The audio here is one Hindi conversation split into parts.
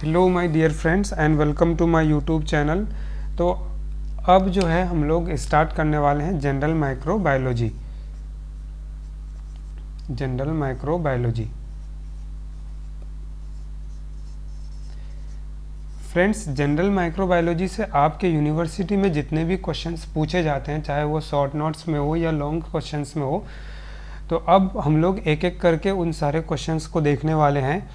Hello my dear friends and welcome to my YouTube channel. तो अब जो है हम लोग स्टार्ट करने वाले हैं general microbiology. Friends, general microbiology से आपके यूनिवर्सिटी में जितने भी क्वेश्चंस पूछे जाते हैं, चाहे वो शॉर्ट नोट्स में हो या लॉन्ग क्वेश्चंस में हो, तो अब हम लोग एक एक करके उन सारे क्वेश्चंस को देखने वाले हैं।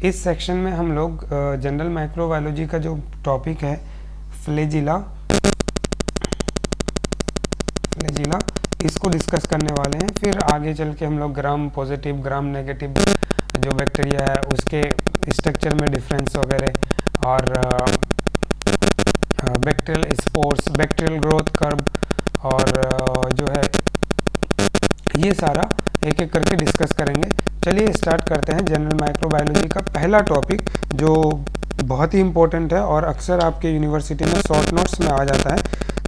इस सेक्शन में हम लोग जनरल माइक्रोबायोलॉजी का जो टॉपिक है फ्लैजिला इसको डिस्कस करने वाले हैं। फिर आगे चल के हम लोग ग्राम पॉजिटिव ग्राम नेगेटिव जो बैक्टीरिया है उसके स्ट्रक्चर में डिफरेंस वगैरह और bacterial spores, bacterial growth curve और जो है ये सारा एक एक करके डिस्कस करेंगे। चलिए स्टार्ट करते हैं। जनरल माइक्रोबायोलॉजी का पहला टॉपिक जो बहुत ही इम्पोर्टेंट है और अक्सर आपके यूनिवर्सिटी में शॉर्ट नोट्स में आ जाता है,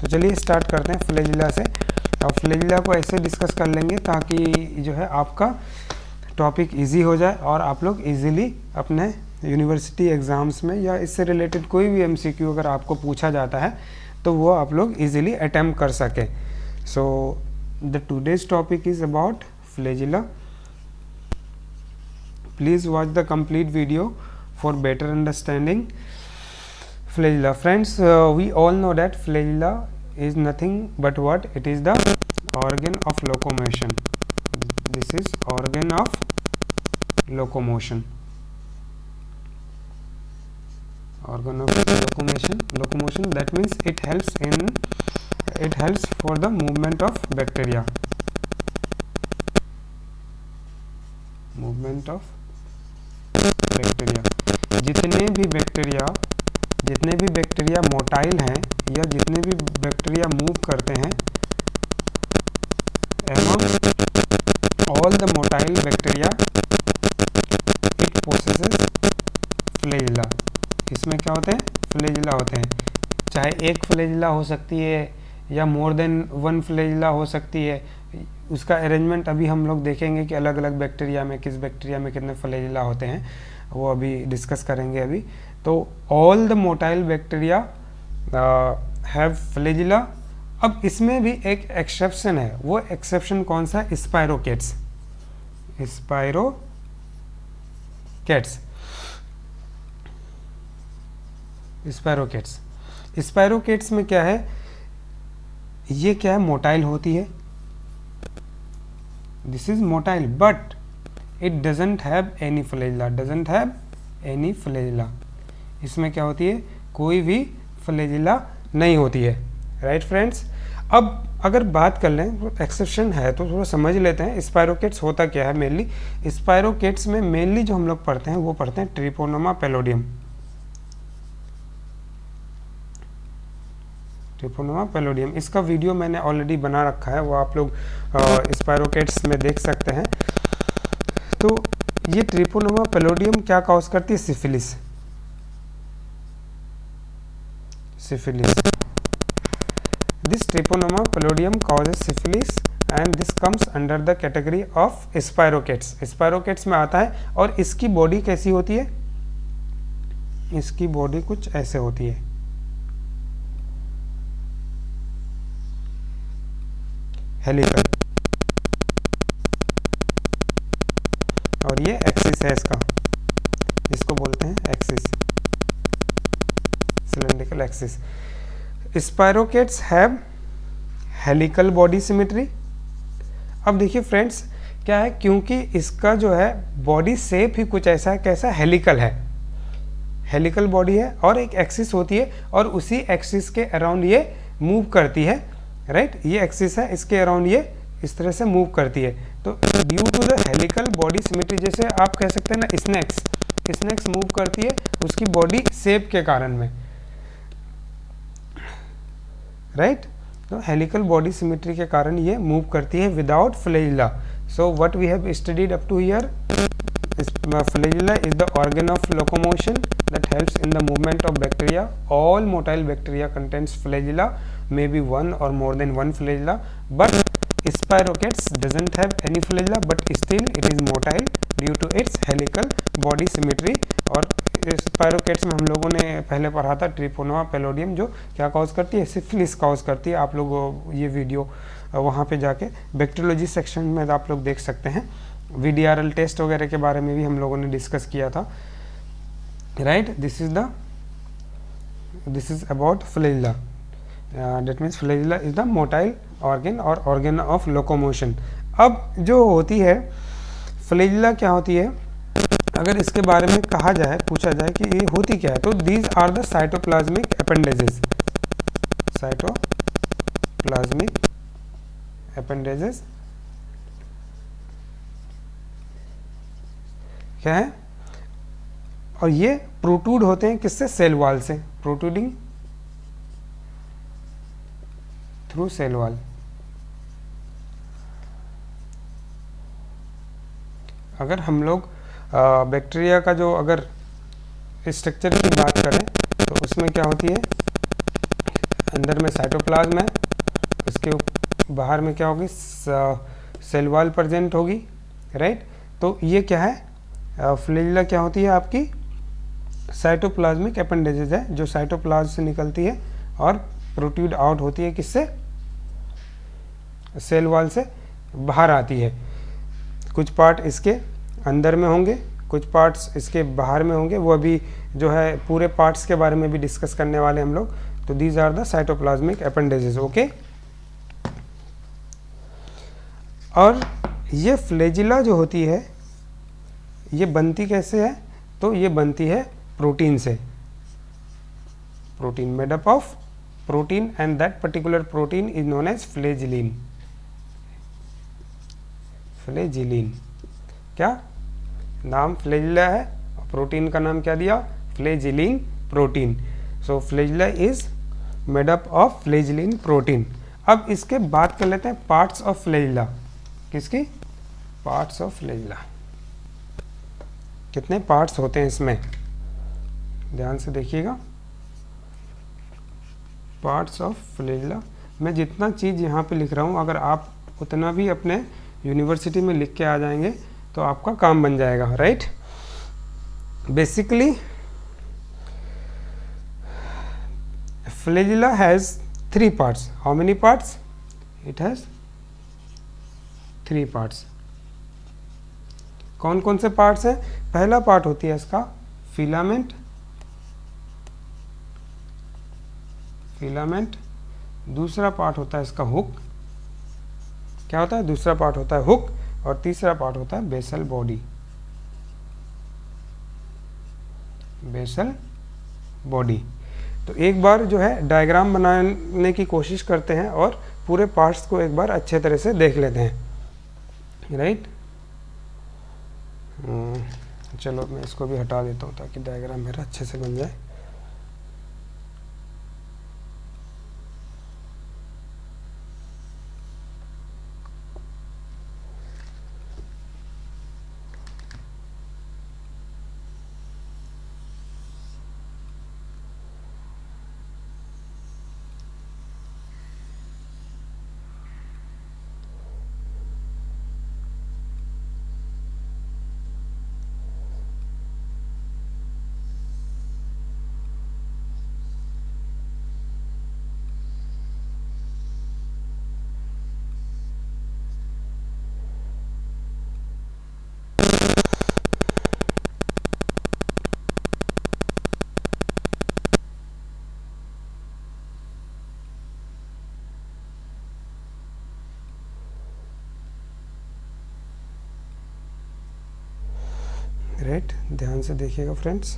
तो चलिए स्टार्ट करते हैं फ्लैजिला से। और फ्लैजिला को ऐसे डिस्कस कर लेंगे ताकि जो है आपका टॉपिक इजी हो जाए और आप लोग इजीली अपने यूनिवर्सिटी एग्ज़ाम्स में या इससे रिलेटेड कोई भी एमसीक्यू अगर आपको पूछा जाता है तो वो आप लोग इजीली अटेम्प्ट कर सकें। So the today's topic is about flagella. Please watch the complete video for better understanding. Flagella, friends, we all know that flagella is nothing but what? It is the organ of locomotion. This is organ of locomotion. Organ of locomotion. That means it helps for the movement of bacteria. Movement of bacteria. जितने भी बैक्टीरिया मोटाइल हैं या जितने भी बैक्टीरिया मूव करते हैं, among all the motile bacteria it possesses flagella। इसमें क्या होते हैं? फ्लैजिला होते हैं। चाहे एक फ्लैजिला हो सकती है या मोर देन वन फ्लैजिला हो सकती है। उसका अरेंजमेंट अभी हम लोग देखेंगे कि अलग अलग बैक्टीरिया में किस बैक्टीरिया में कितने फ्लैजिला होते हैं, वो अभी डिस्कस करेंगे अभी। तो all the motile bacteria have flagella. अब इसमें भी एक एक्सेप्शन है। वो एक्सेप्शन कौन सा है? स्पाइरोकेट्स। स्पाइरोकेट्स में क्या है? ये क्या है? मोटाइल होती है। This is motile, but it doesn't have any flagella. इसमें क्या होती है? कोई भी फ्लैजिला नहीं होती है। राइट फ्रेंड्स, अब अगर बात कर लें, एक्सेप्शन है तो थोड़ा समझ लेते हैं स्पाइरोकेट्स होता क्या है। मेनली स्पाइरोकेट्स में मेनली जो हम लोग पढ़ते हैं वो पढ़ते हैं ट्रिपोनोमा पैलोडियम। इसका वीडियो मैंने ऑलरेडी बना रखा है, वो आप लोग स्पाइरोकेट्स में देख सकते हैं। तो ये ट्रिपोनोमा पैलोडियम क्या कॉज करती है? Syphilis. This treponema pallidum causes syphilis and this comes under the category of spirochetes में आता है। और इसकी बॉडी कैसी होती है? इसकी बॉडी कुछ ऐसे होती है। हेलिकल, और ये एक्सिस है इसका, इसको बोलते हैं axis, cylindrical axis. Spirochaetes have helical body symmetry. अब देखिए फ्रेंड्स क्या है, क्योंकि इसका जो है बॉडी शेप ही कुछ ऐसा है, कैसा? हेलिकल है। हेलिकल बॉडी है और एक एक्सिस होती है और उसी एक्सिस के अराउंड ये मूव करती है। राइट, ये एक्सिस है, इसके अराउंड ये इस तरह से मूव करती है। तो due to the helical body symmetry, जैसे आप कह सकते हैं ना स्नेक्स मूव करती है उसकी बॉडी शेप के कारण में। राइट, तो हेलिकल बॉडी सिमेट्री के कारण ये मूव करती है without flagella. So what we have studied up to here, flagella is the organ of locomotion that helps in the movement of bacteria. All motile bacteria contains flagella, maybe one or more than one flagella, but Spirochetes doesn't have any flagella, but still it is motile due to its helical body symmetry, और स्पायरोकेट्स में हम लोगों ने पहले पढ़ा था ट्रिपोनोवा पैलोडियम, जो क्या कॉज करती है, सिफिलिस कॉज करती है। आप लोग ये वीडियो वहाँ पे जाके बैक्टीरियोलॉजी सेक्शन में आप लोग देख सकते हैं। VDRL टेस्ट वगैरह के बारे में भी हम लोगों ने डिस्कस किया था, right. This is about flagella, that means flagella is the motile organ और ऑर्गन ऑफ लोकोमोशन। अब जो होती है फ्लैजिला क्या होती है, अगर इसके बारे में कहा जाए, पूछा जाए कि ये होती क्या है, तो these are the cytoplasmic appendages. Cytoplasmic appendages क्या है, और ये प्रोट्रूड होते हैं किससे, सेल वॉल से, प्रोट्रूडिंग थ्रू सेल वॉल। अगर हम लोग बैक्टीरिया का जो अगर स्ट्रक्चर की बात करें तो उसमें क्या होती है, अंदर में साइटोप्लाज्म है, उसके बाहर में क्या होगी, सेल वॉल प्रेजेंट होगी, राइट। तो ये क्या है, फ्लैजिला क्या होती है, आपकी साइटोप्लाज्मिक अपेंडेजेस है, जो साइटोप्लाज्म से निकलती है और प्रोट्रूड आउट होती है किससे, सेल वॉल से बाहर आती है। कुछ पार्ट इसके अंदर में होंगे, कुछ पार्ट्स इसके बाहर में होंगे, वो अभी जो है पूरे पार्ट्स के बारे में भी डिस्कस करने वाले हम लोग। तो these are the cytoplasmic appendages, okay. और ये फ्लैजिला जो होती है ये बनती कैसे है, तो ये बनती है प्रोटीन से, protein made up of protein, and that particular protein is known as flagellin. Flagellin, क्या नाम फ्लैजिला है, प्रोटीन का नाम क्या दिया, flagellin protein. So flagella is made up of flagellin protein. अब इसके बात कर लेते हैं पार्ट्स ऑफ फ्लैजिला। किसकी, पार्ट्स ऑफ फ्लैजिला, कितने पार्ट्स होते हैं इसमें, ध्यान से देखिएगा। पार्ट्स ऑफ फ्लैजिला, मैं जितना चीज़ यहाँ पे लिख रहा हूँ, अगर आप उतना भी अपने यूनिवर्सिटी में लिख के आ जाएंगे तो आपका काम बन जाएगा, right. Basically flagella has 3 parts. How many parts, it has 3 parts. कौन कौन से पार्ट्स हैं, पहला पार्ट होती है इसका फिलामेंट, फिलामेंट। दूसरा पार्ट होता है इसका हुक, क्या होता है, दूसरा पार्ट होता है हुक, और तीसरा पार्ट होता है बेसल बॉडी, बेसल बॉडी। तो एक बार जो है डायग्राम बनाने की कोशिश करते हैं और पूरे पार्ट्स को एक बार अच्छे तरह से देख लेते हैं, राइट। चलो मैं इसको भी हटा देता हूँ ताकि डायग्राम मेरा अच्छे से बन जाए। राइट, ध्यान से देखिएगा फ्रेंड्स।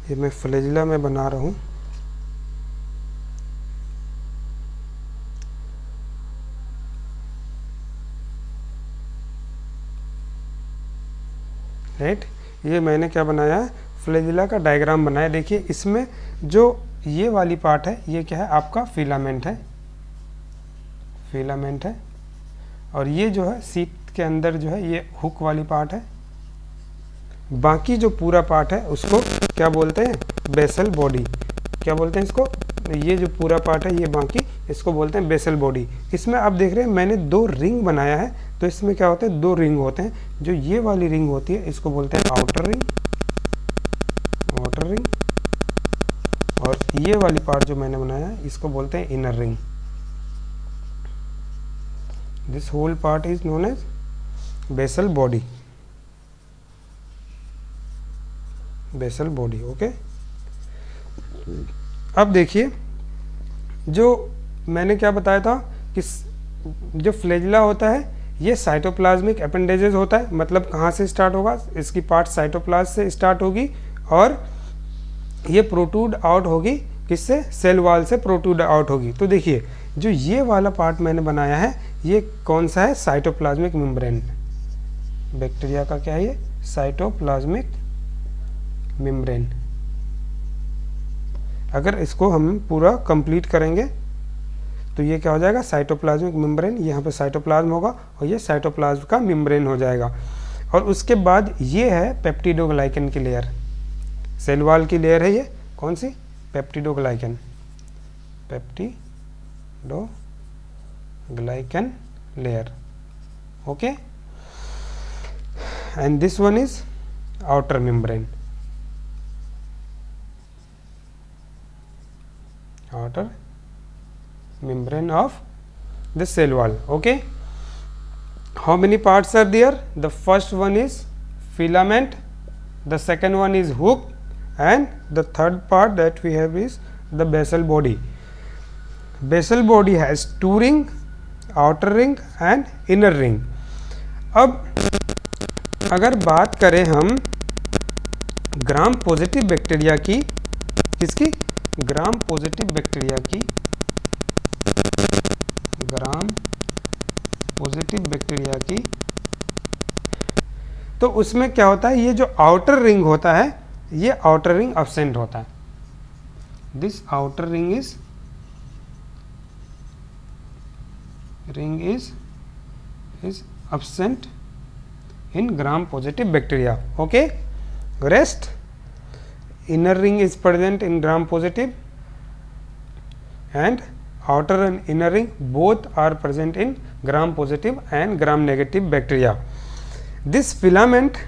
ये मैं फ्लैजिला में बना रहा हूँ। राइट, ये मैंने क्या बनाया है, फ्लैजिला का डायग्राम बनाया। देखिए इसमें जो ये वाली पार्ट है ये क्या है, आपका फिलामेंट है, फिलामेंट है। और ये जो है सीट के अंदर जो है ये हुक वाली पार्ट है, बाकी जो पूरा पार्ट है उसको क्या बोलते हैं, बेसल बॉडी। क्या बोलते हैं इसको, ये जो पूरा पार्ट है ये बाकी, इसको बोलते हैं बेसल बॉडी। इसमें आप देख रहे हैं मैंने 2 रिंग बनाया है, तो इसमें क्या होता है 2 रिंग होते हैं। जो ये वाली रिंग होती है इसको बोलते हैं आउटर रिंग, और ये वाली पार्ट जो मैंने बनाया है इसको बोलते हैं inner ring. This whole part is known as basal body, basal body. Okay, अब देखिए जो मैंने क्या बताया था कि जो फ्लैजिला होता है ये साइटोप्लाज्मिक अपेंडेजेस होता है। मतलब कहाँ से स्टार्ट होगा, इसकी पार्ट साइटोप्लाज्म से स्टार्ट होगी और ये प्रोट्रूड आउट होगी, किससे, सेल वॉल से प्रोट्रूड आउट होगी। तो देखिए जो ये वाला पार्ट मैंने बनाया है ये कौन सा है, साइटोप्लाज्मिक मेम्ब्रेन। बैक्टीरिया का क्या है ये, साइटोप्लाज्मिक मेम्ब्रेन। अगर इसको हम पूरा कंप्लीट करेंगे तो ये क्या हो जाएगा, साइटोप्लाज्मिक मेम्ब्रेन। यहाँ पे साइटोप्लाज्म होगा और ये साइटोप्लाज्म का मेम्ब्रेन हो जाएगा। और उसके बाद ये है पेप्टिडोग्लाइकन की लेयर, सेल वॉल की लेयर है ये, कौन सी, peptidoglycan, peptidoglycan layer. Okay, and this one is outer membrane, outer membrane of the cell wall. Okay, how many parts are there? The first one is filament, the second one is hook, and the third part that we have is the basal body. Basal body has 2 ring, outer ring and inner ring. अब अगर बात करें हम ग्राम पॉजिटिव बैक्टीरिया की, किसकी, ग्राम पॉजिटिव बैक्टीरिया की, ग्राम पॉजिटिव बैक्टीरिया की, तो उसमें क्या होता है, ये जो आउटर रिंग होता है ये आउटर रिंग अब्सेंट होता है। This outer ring is absent in gram positive bacteria. Okay, rest inner ring is present in gram positive and outer and inner ring both are present in gram positive and gram negative bacteria. This filaments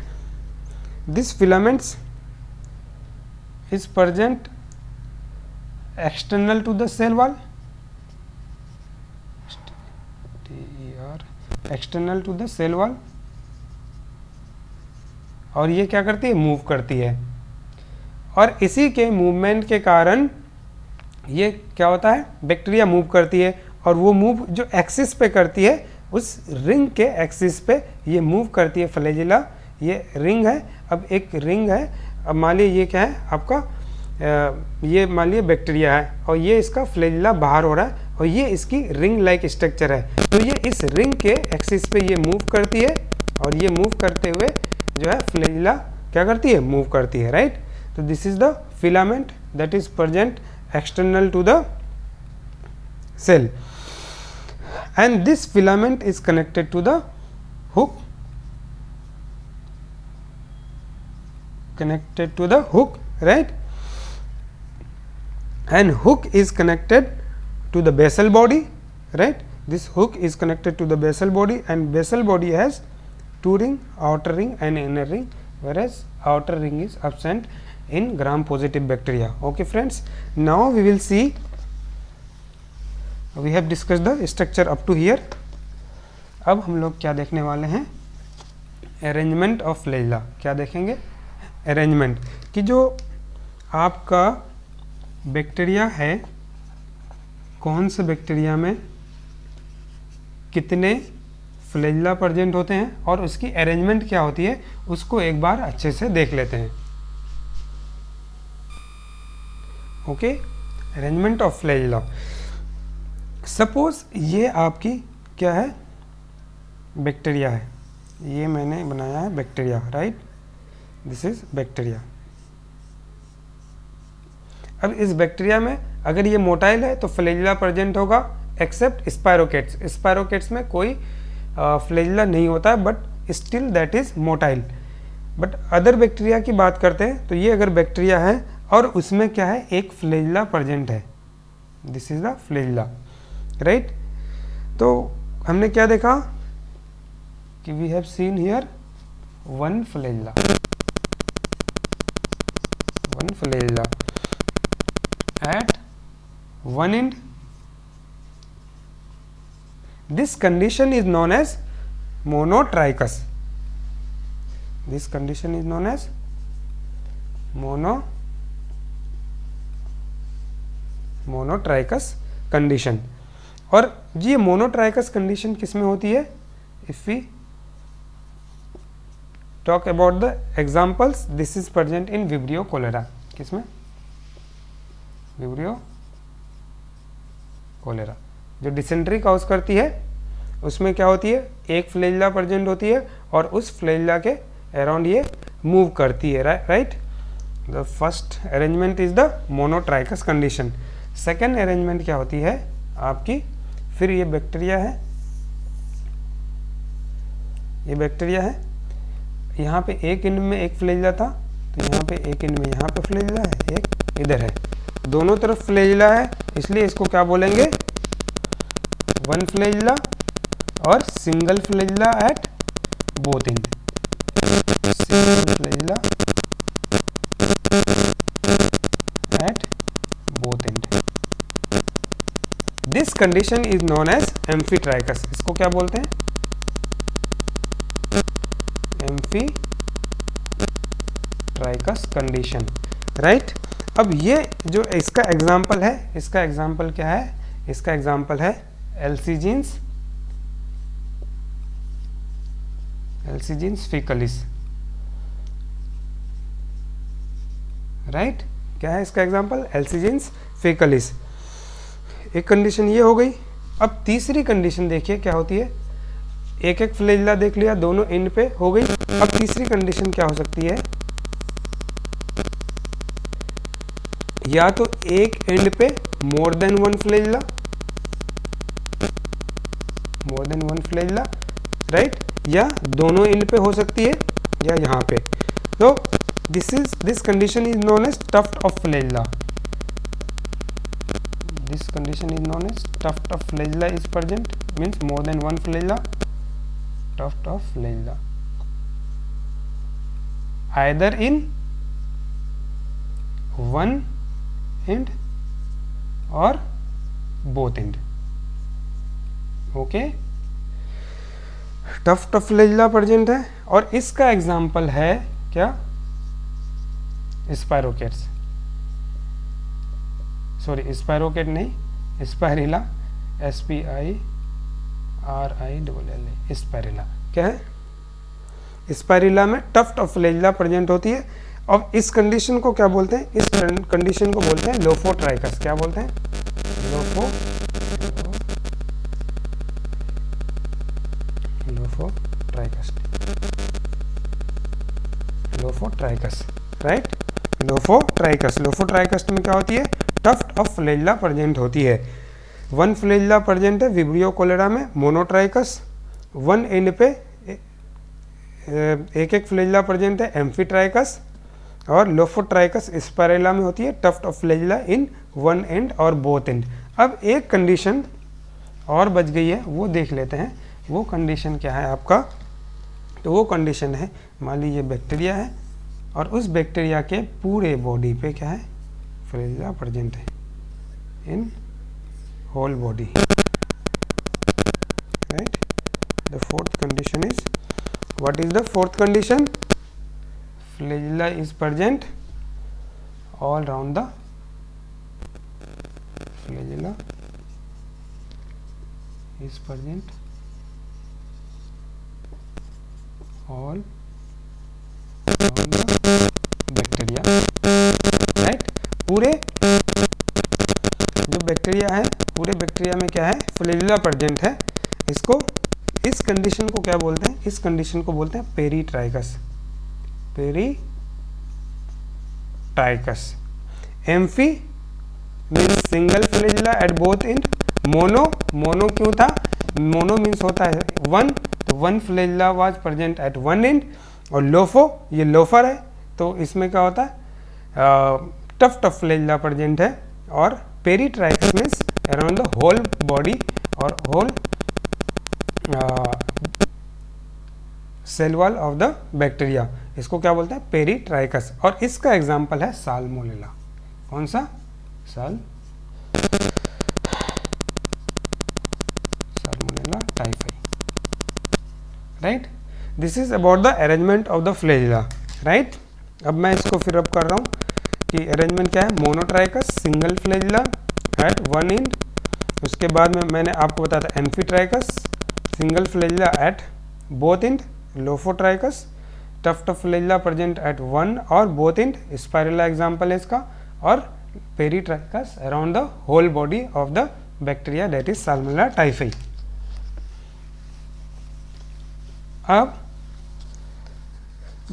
is present external to the cell wall, external to the cell wall, और ये क्या करती है, मूव करती है। और इसी के मूवमेंट के कारण ये क्या होता है, बैक्टीरिया मूव करती है, और वो मूव जो एक्सिस पे करती है उस रिंग के एक्सिस पे ये मूव करती है। फ्लैजिला ये रिंग है, अब एक रिंग है, अब मान लीजिए ये क्या है आपका, ये मान लीजिए बैक्टीरिया है और ये इसका फ्लैजिला बाहर हो रहा है और ये इसकी रिंग लाइक स्ट्रक्चर है। तो ये इस रिंग के एक्सिस पे ये मूव करती है और ये मूव करते हुए जो है फ्लैजिला क्या करती है, मूव करती है, राइट। तो this is the filament that is present external to the cell, and this filament is connected to the hook, right, and hook is connected to the basal body, right. This hook is connected to the basal body, and basal body has 2 ring, outer ring and inner ring, whereas outer ring is absent in gram positive bacteria. Okay friends, now we will see, we have discussed the structure up to here. अब हम लोग क्या देखने वाले हैं, अरेंजमेंट ऑफ फ्लैजिला। क्या देखेंगे, अरेंजमेंट कि जो आपका बैक्टीरिया है, कौन से बैक्टीरिया में कितने फ्लैजिला प्रेजेंट होते हैं और उसकी अरेंजमेंट क्या होती है, उसको एक बार अच्छे से देख लेते हैं। Okay, arrangement of flagella. Suppose ये आपकी क्या है, बैक्टीरिया है, ये मैंने बनाया है bacteria, right, this is bacteria. अब इस बैक्टीरिया में अगर ये मोटाइल है तो फ्लैजिला प्रेजेंट होगा, एक्सेप्ट स्पायरोकेट्स। स्पायरोकेट्स में कोई फ्लैजिला नहीं होता है, but still that is motile. But other bacteria की बात करते हैं तो ये अगर बैक्टीरिया है और उसमें क्या है, एक फ्लैजिला प्रेजेंट है, this is the flagella, right. तो हमने क्या देखा कि we have seen here one flagella at one end. This condition is known as monotrichous. This condition is known as monotrichous condition. और ये monotrichous condition किस में होती है? If we talk about the examples, this is present in Vibrio cholera. किसमें? विब्रियो कोलेरा जो डिसेंट्री काउज करती है, उसमें क्या होती है, एक फ्लैजिला प्रेजेंट होती है और उस फ्लैजिला के अराउंड ये मूव करती है, right. The first arrangement is the monotrichous condition. Second arrangement क्या होती है आपकी, फिर ये बैक्टीरिया है, यहाँ पे एक एंड में एक फ्लैजिला था, तो यहाँ पे एक एंड में यहाँ पे फ्लैजिला है, एक इधर है, दोनों तरफ फ्लैजिला है, इसलिए इसको क्या बोलेंगे, वन फ्लैजिला और single flagella at both end, single flagella at both end. This condition is known as amphitrichous. इसको क्या बोलते हैं, एम्फीट्राइकस कंडीशन, राइट। अब ये जो इसका एग्जाम्पल है, इसका एग्जाम्पल क्या है, इसका एग्जाम्पल है एल्सीजीन्स फीकलिस, राइट। क्या है इसका एग्जाम्पल, एल्सीजीन्स फीकलिस। एक कंडीशन ये हो गई। अब तीसरी कंडीशन देखिए क्या होती है, एक एक फ्लैजिला देख लिया, दोनों एंड पे हो गई। अब तीसरी कंडीशन क्या हो सकती है, या तो एक एंड पे मोर देन वन फ्लैजिला, राइट, या दोनों एंड पे हो सकती है, या यहाँ पे। तो this condition is known as tuft of flagella. This condition is known as tuft of flagella is present, means more than one flagella, tuft of flagella, either in one end और both end, okay. Tuft of flagella present है और इसका एग्जाम्पल है क्या, स्पाइरोकेट्स, सॉरी स्पाइरोकेट नहीं, स्पाइरिला, SPIRILLA, स्पाइरिला। क्या है, स्पाइरिला में टफ्ट ऑफ फ्लैजिला प्रेजेंट होती है। अब इस कंडीशन को क्या बोलते हैं, इस कंडीशन को बोलते हैं लोफोट्राइकस। क्या बोलते हैं, लोफोट्राइकस, राइट। लोफोट्राइकस में क्या होती है, टफ्ट ऑफ फ्लैजिला प्रेजेंट होती है। वन फ्लैजिला प्रेजेंट है विब्रियो कोलेरा में, मोनोट्राइकस। वन एंड पे एक एक फ्लैजिला प्रेजेंट है, एम्फीट्राइकस। और लोफोट्राइकस स्पाइरिला में होती है tuft of flagella in one end और बोथ एंड। अब एक कंडीशन और बच गई है, वो देख लेते हैं। वो कंडीशन क्या है आपका, तो वो कंडीशन है, मान लीजिए बैक्टीरिया है और उस बैक्टीरिया के पूरे बॉडी पे क्या है, फ्लैजिला प्रेजेंट है in whole body, right. The fourth condition is, what is the fourth condition, flagella is present all round the flagella is present all around the bacteria, right। पूरे जो बैक्टीरिया है, पूरे बैक्टीरिया में क्या है, फ्लैजिला प्रेजेंट है। इसको, इस कंडीशन को क्या बोलते हैं, इस कंडीशन को बोलते हैं peritrichous, amphi means single flagella at both and. Mono क्यों था, मोनो मीन्स होता है वन, तो one flagella was present at one end. और लोफो, ये लोफर है, तो इसमें क्या होता है, टफ फ्लैजिला प्रेजेंट है। और peritrichous means around the whole body और whole cell wall of the bacteria, इसको क्या बोलते हैं, पेरीट्राइकस। और इसका एग्जाम्पल है साल्मोनेला। कौन सा, salmonella typhi, right. This is about the arrangement of the flagella, right. अब मैं इसको फिर अब कर रहा हूँ कि अरेंजमेंट क्या है, monotrichous single flagella at one end, उसके बाद में मैंने आपको बताया था amphitrichous single flagella at both end, lophotrichous tuft flagella present at one और बोथ एंड, स्पाइरुला एग्जाम्पल है इसका, और peritrichous around the whole body of the bacteria that is salmonella typhi. अब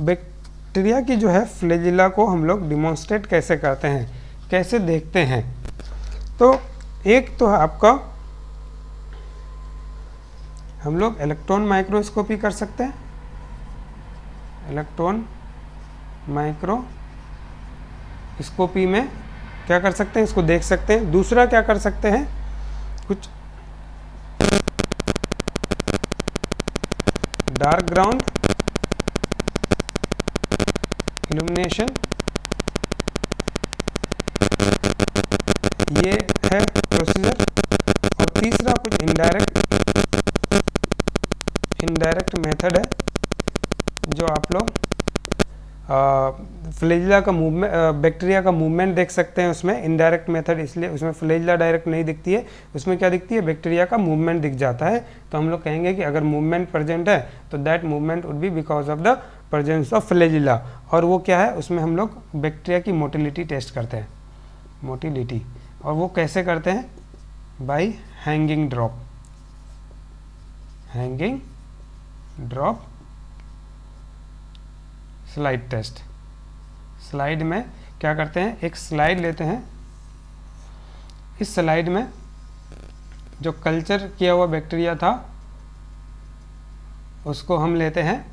बैक्टीरिया की जो है फ्लैजिला को हम लोग डिमॉन्स्ट्रेट कैसे करते हैं, कैसे देखते हैं, तो एक तो है आपका, हम लोग इलेक्ट्रॉन माइक्रोस्कोपी कर सकते हैं, इलेक्ट्रॉन माइक्रोस्कोपी में क्या कर सकते हैं, इसको देख सकते हैं। दूसरा क्या कर सकते हैं, कुछ डार्क ग्राउंड इल्यूमिनेशन, ये है प्रोसीजर। और तीसरा कुछ इनडायरेक्ट मेथड है, जो आप लोग फ्लैजिला का मूवमेंट, बैक्टीरिया का मूवमेंट देख सकते हैं उसमें। इनडायरेक्ट मेथड इसलिए, उसमें फ्लैजिला डायरेक्ट नहीं दिखती है, उसमें क्या दिखती है, बैक्टीरिया का मूवमेंट दिख जाता है। तो हम लोग कहेंगे कि अगर मूवमेंट प्रेजेंट है तो that movement would be because of the presence of flagella. और वो क्या है, उसमें हम लोग बैक्टीरिया की मोटिलिटी टेस्ट करते हैं, मोटिलिटी। और वो कैसे करते हैं, by hanging drop, hanging drop slide test. Slide में क्या करते हैं, एक स्लाइड लेते हैं, इस स्लाइड में जो कल्चर किया हुआ बैक्टीरिया था उसको हम लेते हैं,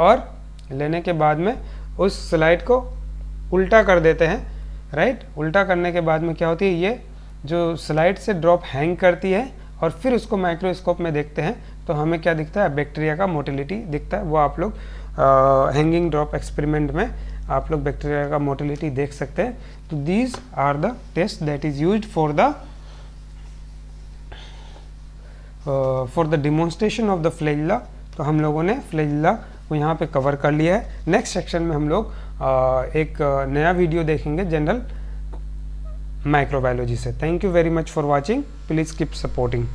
और लेने के बाद में उस स्लाइड को उल्टा कर देते हैं, राइट। उल्टा करने के बाद में क्या होती है, ये जो स्लाइड से ड्रॉप हैंग करती है, और फिर उसको माइक्रोस्कोप में देखते हैं तो हमें क्या दिखता है, बैक्टीरिया का मोटिलिटी दिखता है। वो आप लोग हैंगिंग ड्रॉप एक्सपेरिमेंट में आप लोग बैक्टीरिया का मोटिलिटी देख सकते हैं। तो these are the test that is used for the demonstration of the flagella. तो हम लोगों ने फ्लैजिला को यहाँ पे कवर कर लिया है। नेक्स्ट सेक्शन में हम लोग एक नया वीडियो देखेंगे जनरल माइक्रोबायोलॉजी से। Thank you very much for watching, please keep supporting.